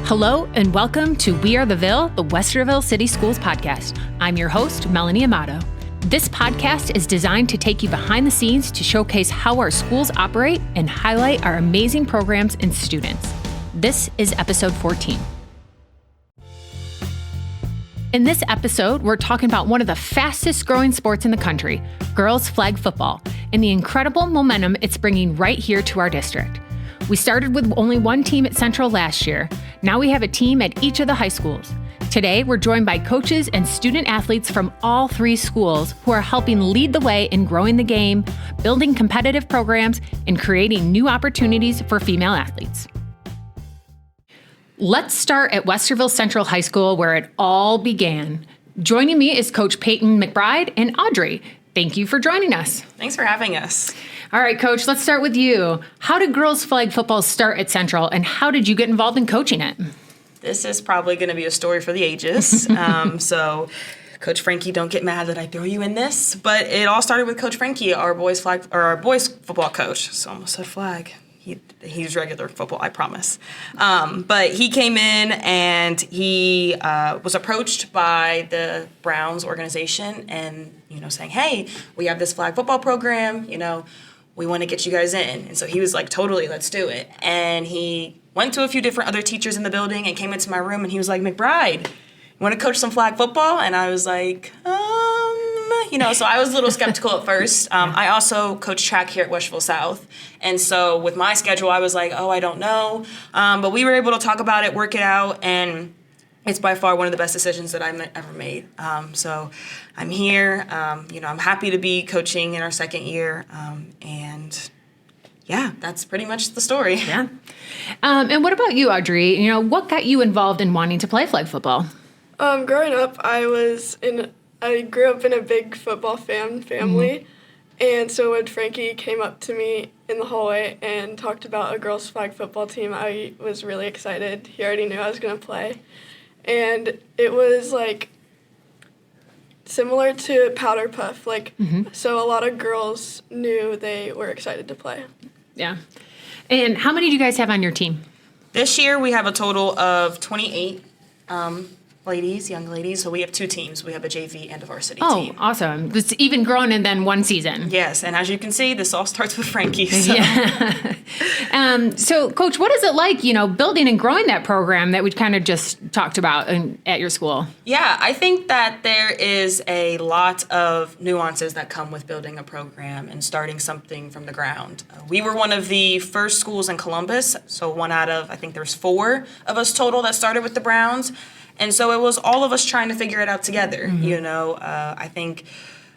Hello and welcome to We Are the Ville, the Westerville City Schools podcast. I'm your host, Melanie Amato. This podcast is designed to take you behind the scenes to showcase how our schools operate and highlight our amazing programs and students. This is episode 14. In this episode, we're talking about one of the fastest growing sports in the country, girls flag football, and the incredible momentum it's bringing right here to our district. We started with only one team at Central last year. Now we have a team at each of the high schools. Today, we're joined by coaches and student athletes from all three schools who are helping lead the way in growing the game, building competitive programs, and creating new opportunities for female athletes. Let's start at Westerville Central High School, where it all began. Joining me is Coach Peyton, McBride, and Audrey. Thank you for joining us. Thanks for having us. All right, Coach, let's start with you. How did girls flag football start at Central, and how did you get involved in coaching it? This is probably going to be a story for the ages. So, Coach Frankie, don't get mad that I throw you in this, but it all started with Coach Frankie, our boys football coach. So I almost said flag. He's regular football, I promise. But he came in and he was approached by the Browns organization and, saying, hey, we have this flag football program, we want to get you guys in. And so he was like, totally, let's do it. And he went to a few different other teachers in the building and came into my room and he was like, McBride, you want to coach some flag football? And I was like, so I was a little skeptical at first. I also coach track here at Westerville South. And so with my schedule, I was like, I don't know. But we were able to talk about it, work it out, and it's by far one of the best decisions that I've ever made. So I'm here. I'm happy to be coaching in our second year. And yeah, that's pretty much the story. Yeah. And what about you, Audrey? What got you involved in wanting to play flag football? Growing up, I grew up in a big football family, and so when Frankie came up to me in the hallway and talked about a girls' flag football team, I was really excited. He already knew I was going to play, and it was like similar to Powder Puff, so a lot of girls knew they were excited to play. Yeah. And how many do you guys have on your team? This year we have a total of 28 young ladies. So we have two teams. We have a JV and a varsity team. Oh, awesome. It's even grown in then one season. Yes, and as you can see, this all starts with Frankie. So. Yeah. So, Coach, what is it like, building and growing that program that we kind of just talked about at your school? Yeah, I think that there is a lot of nuances that come with building a program and starting something from the ground. We were one of the first schools in Columbus, so one out of, I think there's 4 of us total that started with the Browns. And so it was all of us trying to figure it out together, I think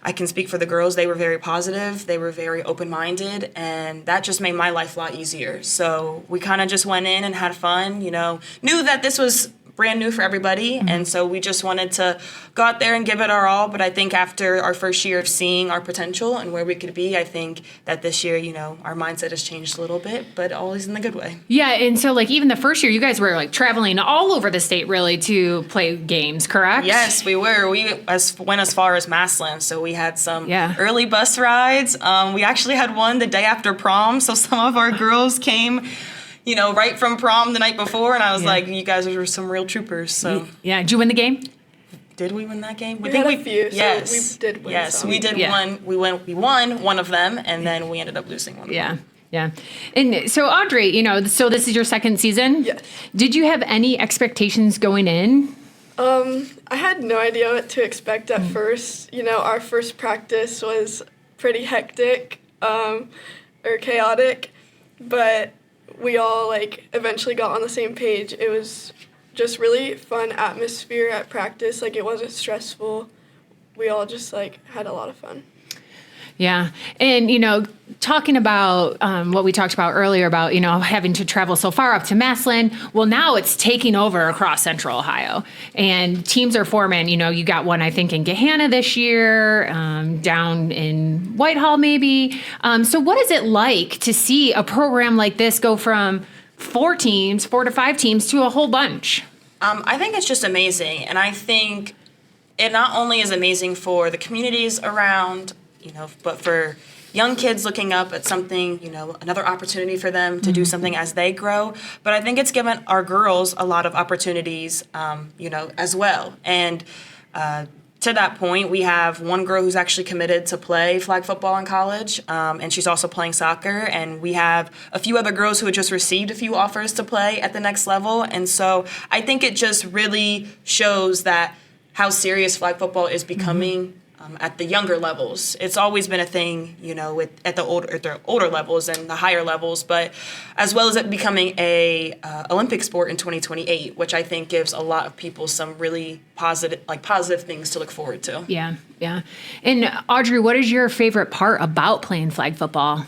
I can speak for the girls. They were very positive. They were very open-minded, and that just made my life a lot easier. So we kind of just went in and had fun, knew that this was brand new for everybody, and so we just wanted to go out there and give it our all. But I think after our first year of seeing our potential and where we could be, I think that this year, our mindset has changed a little bit, but always in the good way. Yeah, and so even the first year, you guys were traveling all over the state really to play games, correct? Yes, we were. We went as far as Massillon, so we had some early bus rides. We actually had one the day after prom, so some of our girls came right from prom the night before, and I was like, you guys are some real troopers. So yeah, did you win the game? Did we win that game? We had a few. Yes, so we did win. Yes, some. We did one. We won one of them, and then we ended up losing one of them. Yeah. And so Audrey, so this is your second season. Yes. Did you have any expectations going in? I had no idea what to expect at first. Our first practice was pretty hectic, or chaotic, but we all eventually got on the same page. It was just really fun atmosphere at practice. It wasn't stressful. We all just had a lot of fun. Yeah. And, talking about what we talked about earlier about, having to travel so far up to Massillon, well, now it's taking over across Central Ohio. And teams are forming, you got one, I think, in Gahanna this year, down in Whitehall maybe. So what is it like to see a program like this go from 4 to 5 teams to a whole bunch? I think it's just amazing. And I think it not only is amazing for the communities around, but for young kids looking up at something, another opportunity for them to do something as they grow. But I think it's given our girls a lot of opportunities, as well. And to that point, we have one girl who's actually committed to play flag football in college, and she's also playing soccer. And we have a few other girls who had just received a few offers to play at the next level. And so I think it just really shows that how serious flag football is becoming at the younger levels. It's always been a thing, at the older levels and the higher levels, but as well as it becoming a Olympic sport in 2028, which I think gives a lot of people some really positive things to look forward to. Yeah, yeah. And Audrey, what is your favorite part about playing flag football?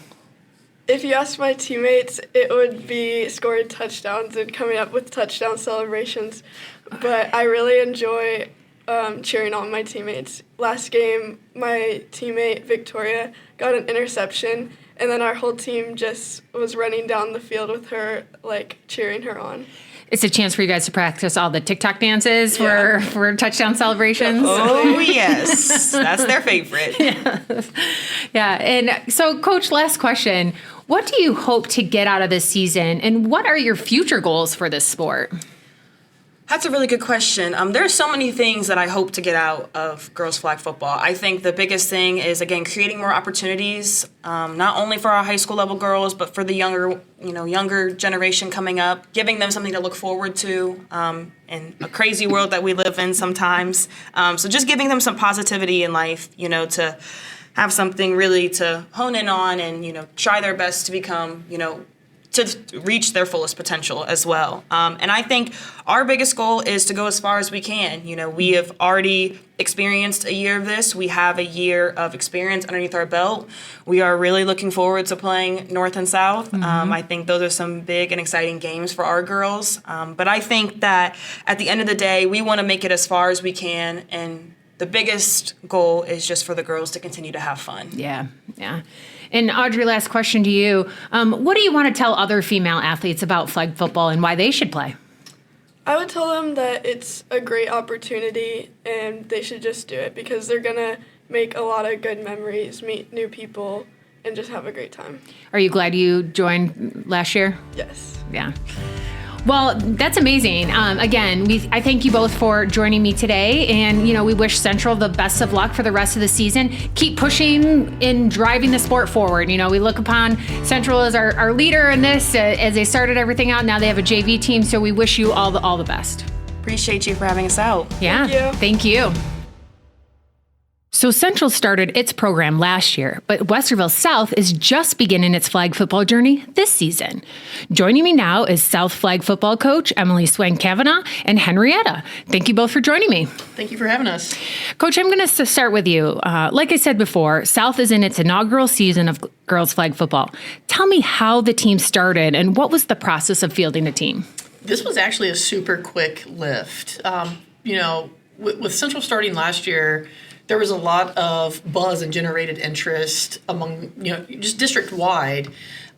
If you ask my teammates, it would be scoring touchdowns and coming up with touchdown celebrations. But I really enjoy cheering on my teammates. Last game, my teammate Victoria got an interception, and then our whole team just was running down the field with her, cheering her on. It's a chance for you guys to practice all the TikTok dances for touchdown celebrations. Oh, yes. That's their favorite. Yeah. And so, Coach, last question. What do you hope to get out of this season, and what are your future goals for this sport? That's a really good question. There's so many things that I hope to get out of girls flag football. I think the biggest thing is, again, creating more opportunities, not only for our high school level girls, but for the younger generation coming up, giving them something to look forward to in a crazy world that we live in sometimes. So just giving them some positivity in life, to have something really to hone in on and, try their best to become, to reach their fullest potential as well. And I think our biggest goal is to go as far as we can. We have already experienced a year of this. We have a year of experience underneath our belt. We are really looking forward to playing North and South. I think those are some big and exciting games for our girls. But I think that at the end of the day, we want to make it as far as we can, and the biggest goal is just for the girls to continue to have fun. Yeah. And Audrey, last question to you. What do you want to tell other female athletes about flag football and why they should play? I would tell them that it's a great opportunity and they should just do it because they're going to make a lot of good memories, meet new people, and just have a great time. Are you glad you joined last year? Yes. Yeah. Well, that's amazing. Again, I thank you both for joining me today. And, we wish Central the best of luck for the rest of the season. Keep pushing and driving the sport forward. We look upon Central as our leader in this as they started everything out. Now they have a JV team. So we wish you all the best. Appreciate you for having us out. Yeah. Thank you. So Central started its program last year, but Westerville South is just beginning its flag football journey this season. Joining me now is South flag football coach Emily Swank-Kavanaugh and Henrieta. Thank you both for joining me. Thank you for having us. Coach, I'm going to start with you. Like I said before, South is in its inaugural season of girls flag football. Tell me how the team started and what was the process of fielding the team? This was actually a super quick lift. With Central starting last year, there was a lot of buzz and generated interest among, just district-wide.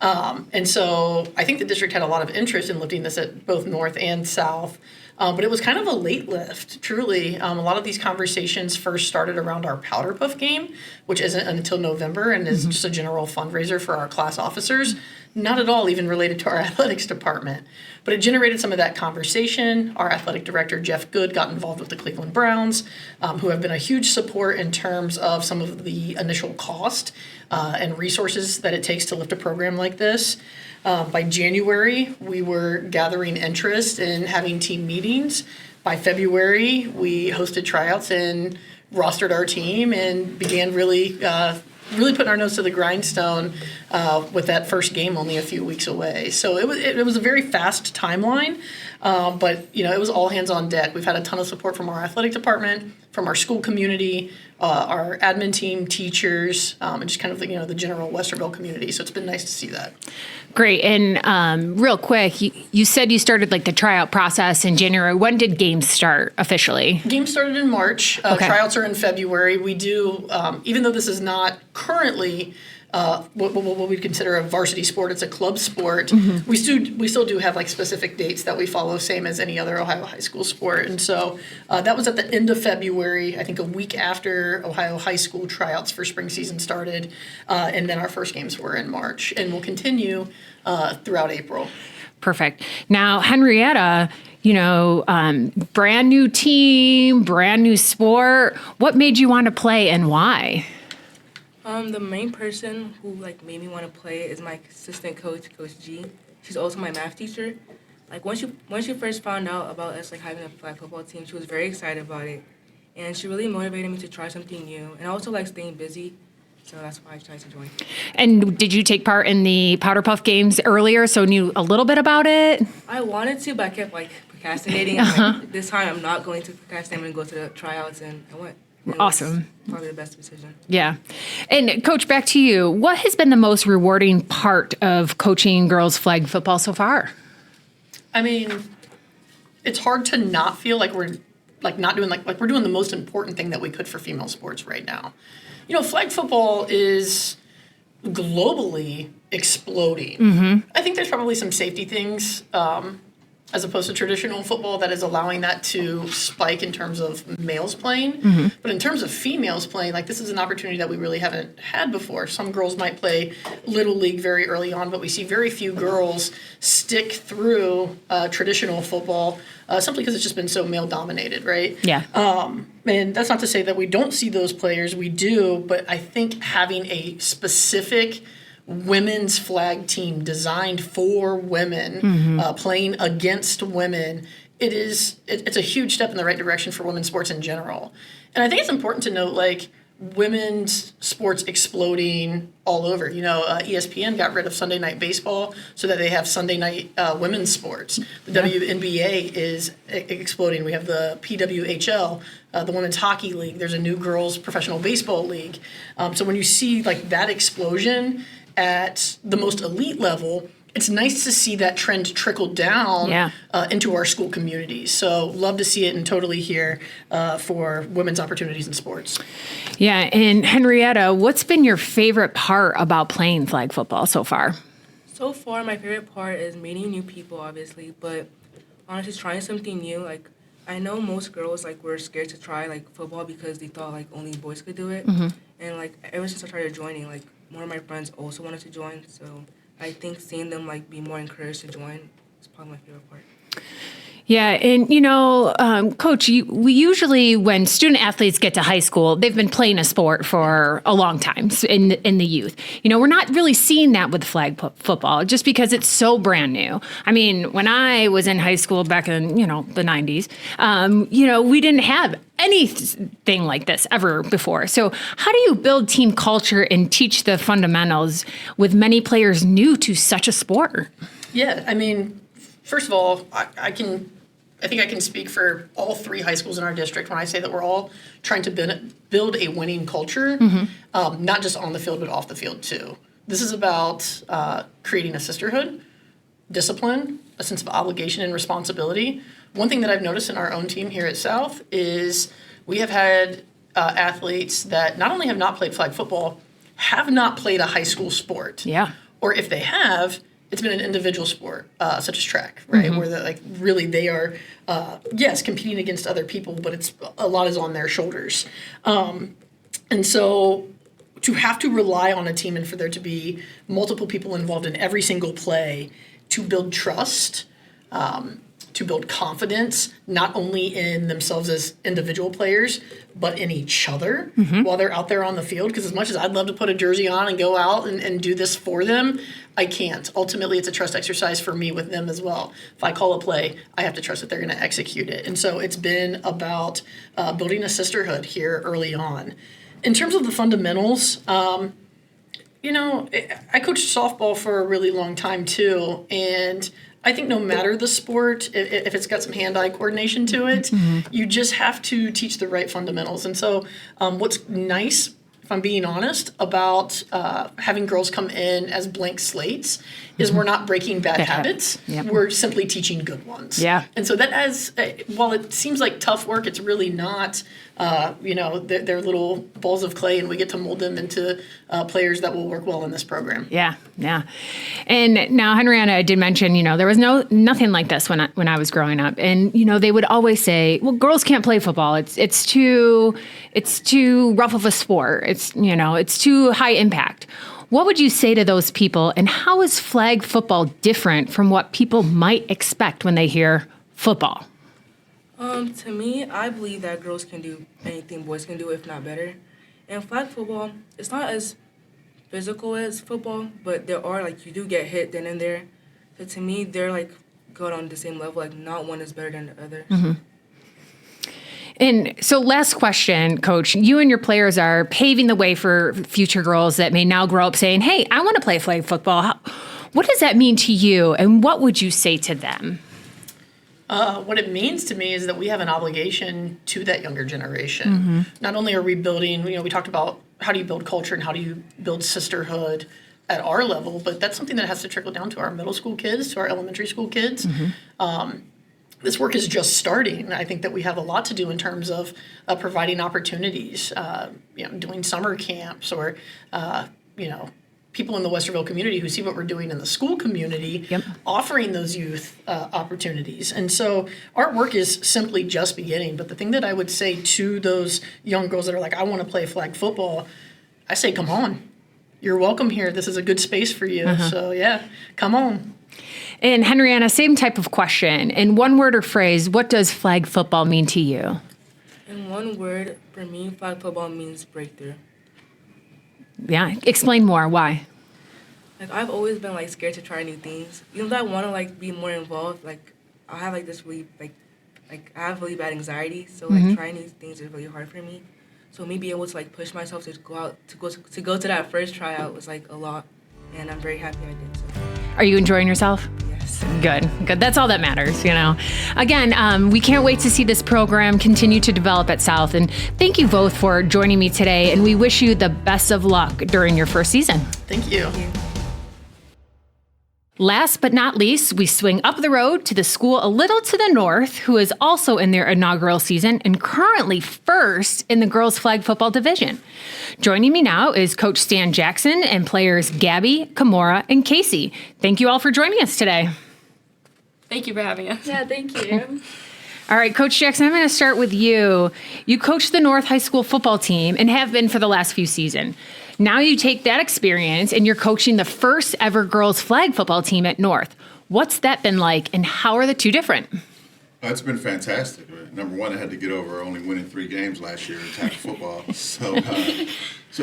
And so I think the district had a lot of interest in lifting this at both North and South. But it was kind of a late lift, truly. A lot of these conversations first started around our Powder Puff game, which isn't until November and is just a general fundraiser for our class officers. Not at all even related to our athletics department. But it generated some of that conversation. Our athletic director, Jeff Good, got involved with the Cleveland Browns, who have been a huge support in terms of some of the initial cost and resources that it takes to lift a program like this. By January, we were gathering interest in having team meetings. By February, we hosted tryouts and rostered our team and began really putting our nose to the grindstone with that first game only a few weeks away. So it was a very fast timeline, but it was all hands on deck. We've had a ton of support from our athletic department, from our school community, our admin team, teachers, and just kind of the general Westerville community. So it's been nice to see that. Great. And real quick, you said you started the tryout process in January. When did games start officially? Games started in March. Okay. Tryouts are in February. We do, even though this is not currently what we'd consider a varsity sport. It's a club sport. We still do have like specific dates that we follow, same as any other Ohio high school sport. And so that was at the end of February, I think a week after Ohio high school tryouts for spring season started. And then our first games were in March, and will continue throughout April. Perfect. Now, Henrieta, brand new team, brand new sport. What made you want to play and why? The main person who made me want to play is my assistant coach, Coach G. She's also my math teacher. Once she first found out about us having a flag football team, she was very excited about it, and she really motivated me to try something new. And I also like staying busy, so that's why I tried to join. And did you take part in the Powder Puff games earlier, so knew a little bit about it? I wanted to, but I kept procrastinating. This time I'm not going to procrastinate. I'm going to go to the tryouts, and I went. Awesome. Probably the best decision. Yeah. And Coach, back to you. What has been the most rewarding part of coaching girls flag football so far? I mean, it's hard to not feel like we're not doing we're doing the most important thing that we could for female sports right now. Flag football is globally exploding. I think there's probably some safety things as opposed to traditional football that is allowing that to spike in terms of males playing. But in terms of females playing, this is an opportunity that we really haven't had before. Some girls might play Little League very early on, but we see very few girls stick through traditional football simply because it's just been so male-dominated, right? Yeah. And that's not to say that we don't see those players. We do, but I think having a specific women's flag team designed for women, playing against women, it's a huge step in the right direction for women's sports in general. And I think it's important to note, women's sports exploding all over. ESPN got rid of Sunday Night Baseball so that they have Sunday night women's sports. The WNBA is exploding. We have the PWHL, the Women's Hockey League. There's a new girls' professional baseball league. So when you see that explosion at the most elite level, it's nice to see that trend trickle down into our school communities. So love to see it and totally here for women's opportunities in sports. Yeah, and Henrieta, what's been your favorite part about playing flag football so far? So far, my favorite part is meeting new people, obviously, but honestly trying something new. I know most girls were scared to try football because they thought only boys could do it. And ever since I started joining, more of my friends also wanted to join, so I think seeing them be more encouraged to join is probably my favorite part. Yeah, and Coach, we usually, when student athletes get to high school, they've been playing a sport for a long time in the youth. We're not really seeing that with flag football just because it's so brand new. I mean, when I was in high school back in, the 90s, we didn't have anything like this ever before. So how do you build team culture and teach the fundamentals with many players new to such a sport? Yeah, I mean, first of all, I think I can speak for all three high schools in our district when I say that we're all trying to build a winning culture, not just on the field, but off the field too. This is about creating a sisterhood, discipline, a sense of obligation and responsibility. One thing that I've noticed in our own team here at South is we have had athletes that not only have not played flag football, have not played a high school sport. Yeah. Or if they have, it's been an individual sport, such as track, right? Where they are, competing against other people, but a lot is on their shoulders. And so to have to rely on a team and for there to be multiple people involved in every single play to build trust, to build confidence, not only in themselves as individual players, but in each other while they're out there on the field. Because as much as I'd love to put a jersey on and go out and do this for them, I can't. Ultimately, it's a trust exercise for me with them as well. If I call a play, I have to trust that they're going to execute it. And so it's been about building a sisterhood here early on. In terms of the fundamentals, I coached softball for a really long time too, and I think no matter the sport, if it's got some hand-eye coordination to it, you just have to teach the right fundamentals. And so what's nice, if I'm being honest, about having girls come in as blank slates is we're not breaking bad habits. We're simply teaching good ones. Yeah. And so that while it seems like tough work, it's really not. they're little balls of clay, and we get to mold them into players that will work well in this program. Yeah. And now Henrietta did mention, there was nothing like this when I was growing up. And, they would always say, well, girls can't play football. It's too rough of a sport. It's too high impact. What would you say to those people, and how is flag football different from what people might expect when they hear football? To me, I believe that girls can do anything boys can do, if not better. And flag football, it's not as physical as football, but there are, you do get hit then and there. So to me, they're, good on the same level. Not one is better than the other. Mm-hmm. And so last question, Coach, you and your players are paving the way for future girls that may now grow up saying, hey, I want to play flag football. What does that mean to you, and what would you say to them? What it means to me is that we have an obligation to that younger generation. Mm-hmm. Not only are we building, we talked about how do you build culture and how do you build sisterhood at our level, but that's something that has to trickle down to our middle school kids, to our elementary school kids. Mm-hmm. This work is just starting. I think that we have a lot to do in terms of providing opportunities, doing summer camps or, people in the Westerville community who see what we're doing in the school community, yep, offering those youth opportunities. And so our work is simply just beginning. But the thing that I would say to those young girls that are like, I want to play flag football, I say, come on. You're welcome here. This is a good space for you. Uh-huh. So, yeah, come on. And Henrietta, same type of question. In one word or phrase, what does flag football mean to you? In one word, for me, flag football means breakthrough. Yeah, explain more. Why? I've always been scared to try new things. Even though I want to be more involved, I have this really I have really bad anxiety, so mm-hmm, trying new things is really hard for me. So me being able to push myself to go out to go to that first tryout was a lot, and I'm very happy I did so. Are you enjoying yourself? Yes. Good. That's all that matters, Again, we can't wait to see this program continue to develop at South. And thank you both for joining me today. And we wish you the best of luck during your first season. Thank you. Thank you. Last but not least, we swing up the road to the school a little to the north, who is also in their inaugural season and currently first in the girls flag football division. Joining me now is Coach Stan Jackson and players Gabby, Kimora, and Kacee. Thank you all for joining us today. Thank you for having us. Yeah, thank you. All right, Coach Jackson, I'm going to start with you. You coached the North High School football team and have been for the last few seasons. Now you take that experience and you're coaching the first ever girls flag football team at North. What's that been like, and how are the two different? It's been fantastic. Number one, I had to get over only winning 3 games last year in tackle football. So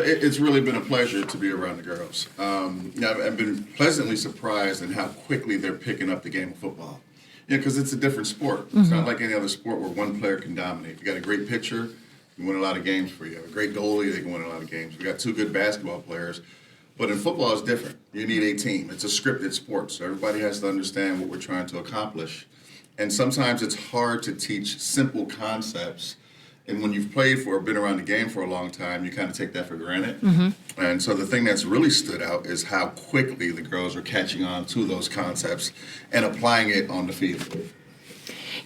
it's really been a pleasure to be around the girls. I've been pleasantly surprised in how quickly they're picking up the game of football. Because it's a different sport. Mm-hmm. It's not like any other sport where one player can dominate. You got a great pitcher, you win a lot of games for you. A great goalie, they can win a lot of games. We got 2 good basketball players. But in football, it's different. You need a team. It's a scripted sport, so everybody has to understand what we're trying to accomplish. And sometimes it's hard to teach simple concepts. And when you've played for or been around the game for a long time, you kind of take that for granted. Mm-hmm. And so the thing that's really stood out is how quickly the girls are catching on to those concepts and applying it on the field.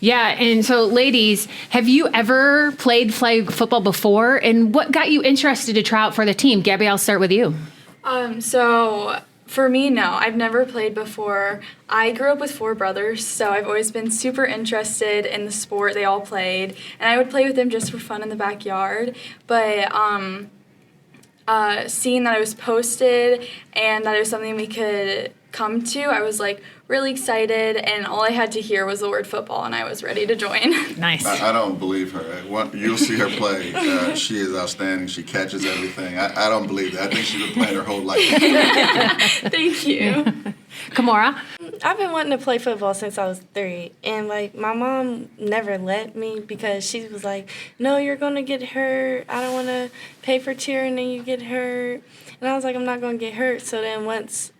Yeah, and so ladies, have you ever played flag football before? And what got you interested to try out for the team? Gabby, I'll start with you. So for me, no, I've never played before. I grew up with 4 brothers, so I've always been super interested in the sport they all played, and I would play with them just for fun in the backyard. But seeing that it was posted and that it was something we could come to, I was really excited, and all I had to hear was the word football, and I was ready to join. Nice. I don't believe her. You'll see her play. She is outstanding. She catches everything. I don't believe that. I think she's been playing her whole life. Thank you. Kimora? I've been wanting to play football since I was 3, and my mom never let me because she was like, no, you're going to get hurt. I don't want to pay for cheering and you get hurt. And I was like, I'm not going to get hurt. So then once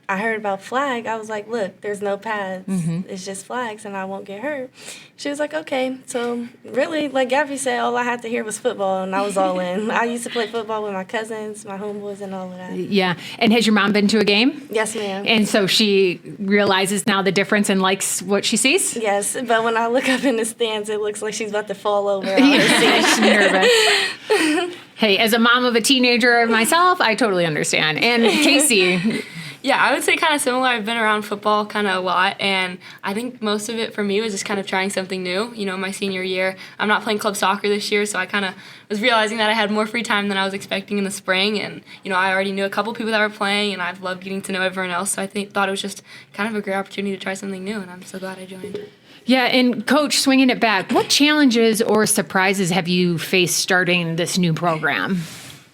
I heard about flag, I was like, look, there's no pads. It's just flags, and I won't get hurt. She was like, okay. So really, like Gabby said, all I had to hear was football, and I was all in. I used to play football with my cousins, my homeboys, and all of that. Yeah. And has your mom been to a game? Yes, ma'am. And so she realizes now the difference and likes what she sees? Yes, but when I look up in the stands, it looks like she's about to fall over. She's nervous. Hey, as a mom of a teenager myself, I totally understand. And Kacee. Yeah, I would say kind of similar. I've been around football kind of a lot, and I think most of it for me was just kind of trying something new. You know, my senior year, I'm not playing club soccer this year, so I kind of was realizing that I had more free time than I was expecting in the spring, and, you know, I already knew a couple people that were playing, and I've loved getting to know everyone else, so I thought it was just kind of a great opportunity to try something new, and I'm so glad I joined. Yeah, and Coach, swinging it back, what challenges or surprises have you faced starting this new program?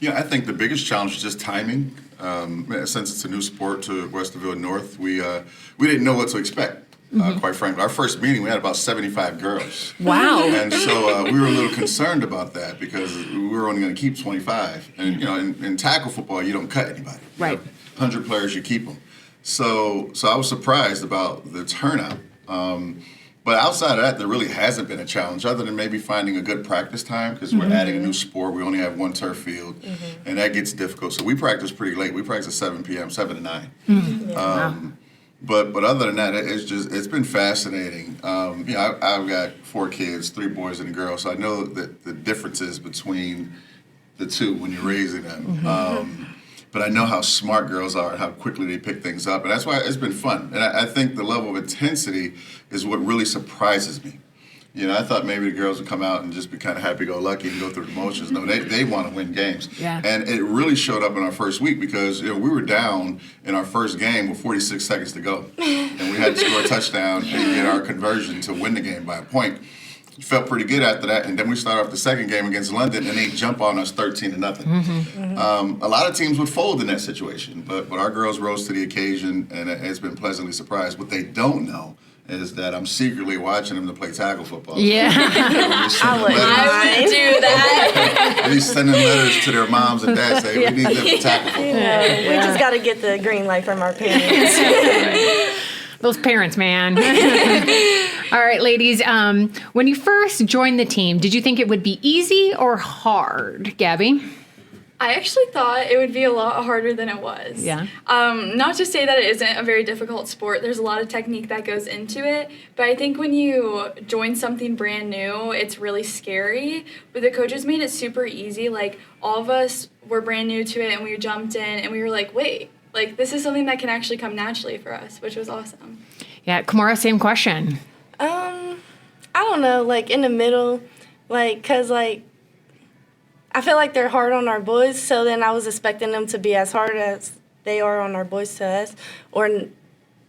Yeah, I think the biggest challenge is just timing. Since it's a new sport to Westerville North, we didn't know what to expect. Quite frankly, our first meeting we had about 75 girls. Wow! And so we were a little concerned about that because we were only going to keep 25. And you know, in tackle football, you don't cut anybody. Right. 100 players, you keep them. So I was surprised about the turnout. But outside of that, there really hasn't been a challenge other than maybe finding a good practice time because we're adding a new sport. We only have one turf field, and that gets difficult. So we practice pretty late. We practice at 7 p.m., 7 to 9. But other than that, it's been fascinating. You know, I've got 4 kids, 3 boys and a girl, so I know that the differences between the two when you're raising them. But I know how smart girls are and how quickly they pick things up. And that's why it's been fun. And I think the level of intensity is what really surprises me. You know, I thought maybe the girls would come out and just be kind of happy-go-lucky and go through the motions. No, they want to win games. Yeah. And it really showed up in our first week because, you know, we were down in our first game with 46 seconds to go. And we had to score a touchdown and get our conversion to win the game by a point. Felt pretty good after that, and then we start off the second game against London, and they jump on us 13-0. A lot of teams would fold in that situation, but our girls rose to the occasion, and it's been pleasantly surprised. What they don't know is that I'm secretly watching them to play tackle football. Yeah. I would Do that. At least sending letters to their moms and dads saying, we need them for tackle football. We just got to get the green light from our parents. Those parents, man. All right, ladies. When you first joined the team, did you think it would be easy or hard, Gabby? I actually thought it would be a lot harder than it was. Yeah. Not to say that it isn't a very difficult sport. There's a lot of technique that goes into it. But I think when you join something brand new, it's really scary. But the coaches made it super easy. Like, all of us were brand new to it, and we jumped in, and we were like, wait. Like, this is something that can actually come naturally for us, which was awesome. Yeah, Kimora, same question. I don't know, like, in the middle, like, because, like, I feel like they're hard on our boys, so then I was expecting them to be as hard as they are on our boys to us, or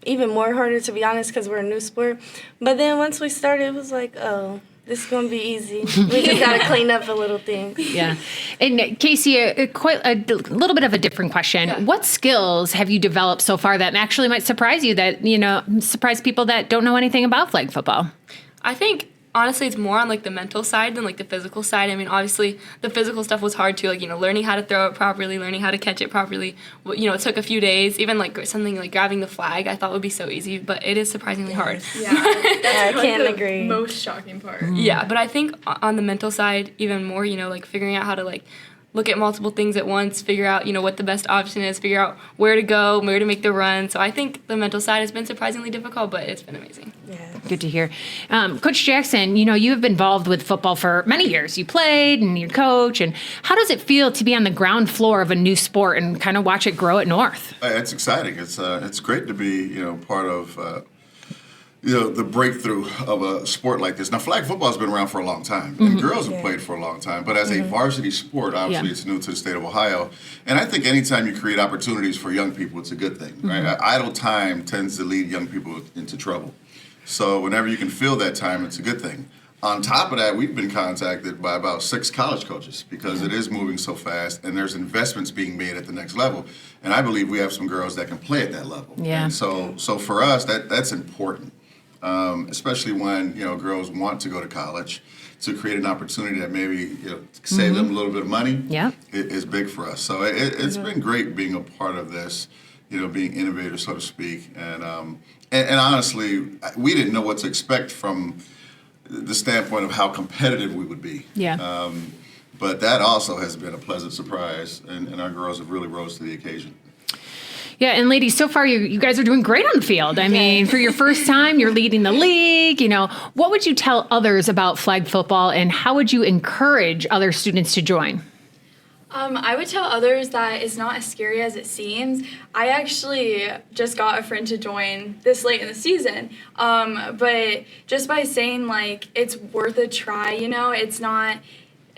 even more harder, to be honest, because we're a new sport. But then once we started, it was like, oh, this is going to be easy. We just got to clean up a little things. Yeah. And Kacee, quite a little bit of a different question. Yeah. What skills have you developed so far that actually might surprise you, that, you know, surprise people that don't know anything about flag football? I think, honestly, it's more on, like, the mental side than, like, the physical side. I mean, obviously, the physical stuff was hard, too. Like, you know, learning how to throw it properly, learning how to catch it properly. You know, it took a few days. Even, like, something like grabbing the flag, I thought would be so easy, but it is surprisingly hard. Yeah, that's I can't agree. Most shocking part. Yeah, but I think on the mental side, even more, you know, like, figuring out how to, like, look at multiple things at once, figure out, you know, what the best option is, figure out where to go, where to make the run. So I think the mental side has been surprisingly difficult, but it's been amazing. Yeah. Good to hear. Coach Jackson, you know, you have been involved with football for many years. You played and you coach. And how does it feel to be on the ground floor of a new sport and kind of watch it grow at North? It's exciting. It's great to be, you know, part of you know, the breakthrough of a sport like this. Now, flag football has been around for a long time, and girls have played for a long time. But as a varsity sport, obviously, it's new to the state of Ohio. And I think anytime you create opportunities for young people, it's a good thing, right? Idle time tends to lead young people into trouble. So whenever you can fill that time, it's a good thing. On top of that, we've been contacted by about 6 college coaches because it is moving so fast, and there's investments being made at the next level. And I believe we have some girls that can play at that level. Yeah. And so for us, that's important. Especially when, you know, girls want to go to college, to create an opportunity that maybe, you know, save them a little bit of money. Yeah, is big for us. So it's been great being a part of this. being innovators, so to speak. And honestly, we didn't know what to expect from the standpoint of how competitive we would be. Yeah. But that also has been a pleasant surprise, and our girls have really rose to the occasion. Yeah, and ladies, so far you guys are doing great on the field. I mean, for your first time, you're leading the league. What would you tell others about flag football, and how would you encourage other students to join? I would tell others that it's not as scary as it seems. I actually just got a friend to join this late in the season, but just by saying, it's worth a try,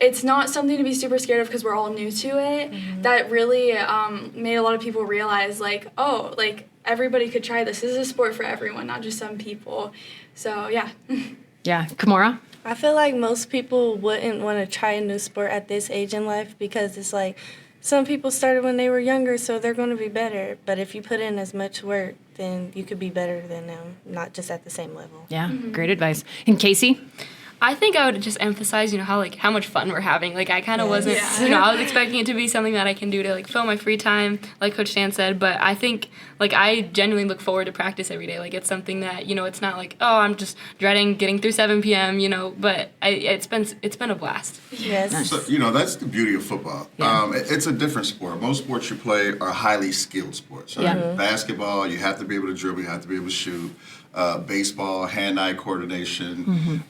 it's not something to be super scared of because we're all new to it. Mm-hmm. That really made a lot of people realize, everybody could try this. This is a sport for everyone, not just some people. So, yeah. Yeah. Kimora? I feel like most people wouldn't want to try a new sport at this age in life because it's some people started when they were younger, so they're going to be better. But if you put in as much work, then you could be better than them, not just at the same level. Yeah, Great advice. And Kacee? I think I would just emphasize, how much fun we're having. I kind of wasn't, I was expecting it to be something that I can do to, fill my free time, like Coach Stan said. But I think, I genuinely look forward to practice every day. It's something that, it's not I'm just dreading getting through 7 p.m., but it's been a blast. Yes. So, that's the beauty of football. Yeah. It's a different sport. Most sports you play are highly skilled sports. Right? Yeah. Basketball, you have to be able to dribble, you have to be able to shoot. Baseball, hand-eye coordination,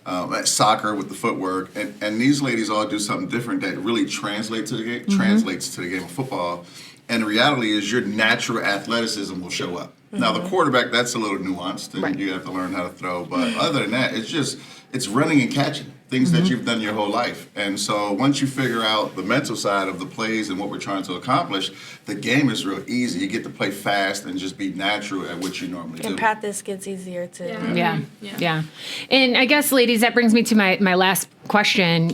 soccer with the footwork, and these ladies all do something different that really translates to the game of football. And the reality is, your natural athleticism will show up. Now, the quarterback, that's a little nuanced, and you have to learn how to throw. But other than that, it's running and catching, things that you've done your whole life. And so once you figure out the mental side of the plays and what we're trying to accomplish, the game is real easy. You get to play fast and just be natural at what you normally do. And practice gets easier too. Yeah. And I guess, ladies, that brings me to my last question.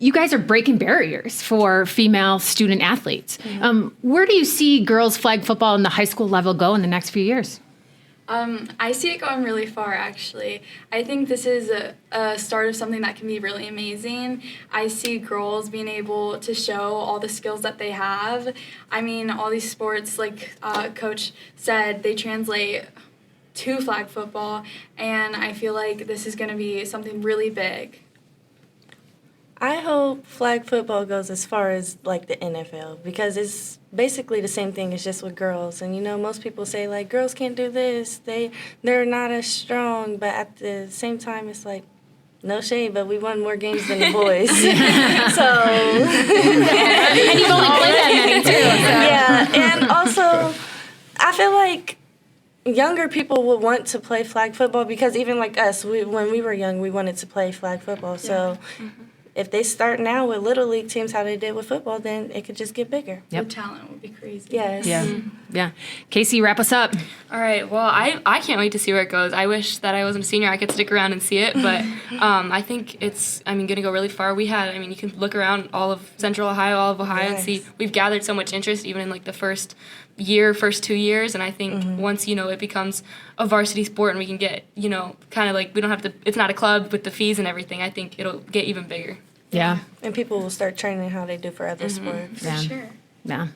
You guys are breaking barriers for female student athletes. Where do you see girls flag football in the high school level go in the next few years? I see it going really far, actually. I think this is a start of something that can be really amazing. I see girls being able to show all the skills that they have. I mean, all these sports, like Coach said, they translate to flag football, and I feel like this is going to be something really big. I hope flag football goes as far as the NFL because it's basically the same thing as just with girls. And most people say girls can't do this, they're not as strong, but at the same time it's no shade, but we won more games than the boys. So and you've only played that many too. Yeah, and also I feel like younger people would want to play flag football because even us, when we were young, we wanted to play flag football. So if they start now with Little League teams, how they did with football, then it could just get bigger. The talent would be crazy. Yes. Yeah. Kacee, wrap us up. All right. Well, I can't wait to see where it goes. I wish that I wasn't a senior. I could stick around and see it. But I think it's, going to go really far. You can look around all of Central Ohio, all of Ohio, and see we've gathered so much interest even in the first 2 years. And I think once, it becomes a varsity sport and we can get, we don't have to, it's not a club with the fees and everything. I think it'll get even bigger. Yeah. And people will start training how they do for other sports. For sure. Yeah.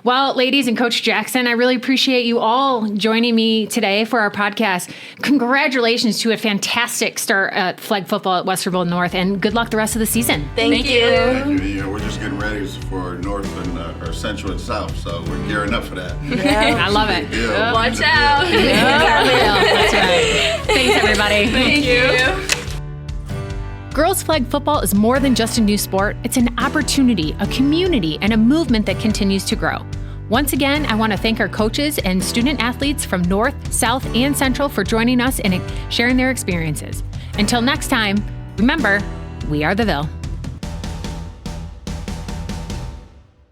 Well, ladies and Coach Jackson, I really appreciate you all joining me today for our podcast. Congratulations to a fantastic start at flag football at Westerville North, and good luck the rest of the season. Thank you. We're just getting ready for North and or Central and South, so we're gearing up for that. Yeah. I love it. Watch out. That's right. Thanks, everybody. Thank you. Girls flag football is more than just a new sport. It's an opportunity, a community, and a movement that continues to grow. Once again, I want to thank our coaches and student athletes from North, South, and Central for joining us and sharing their experiences. Until next time, remember, we are the Ville.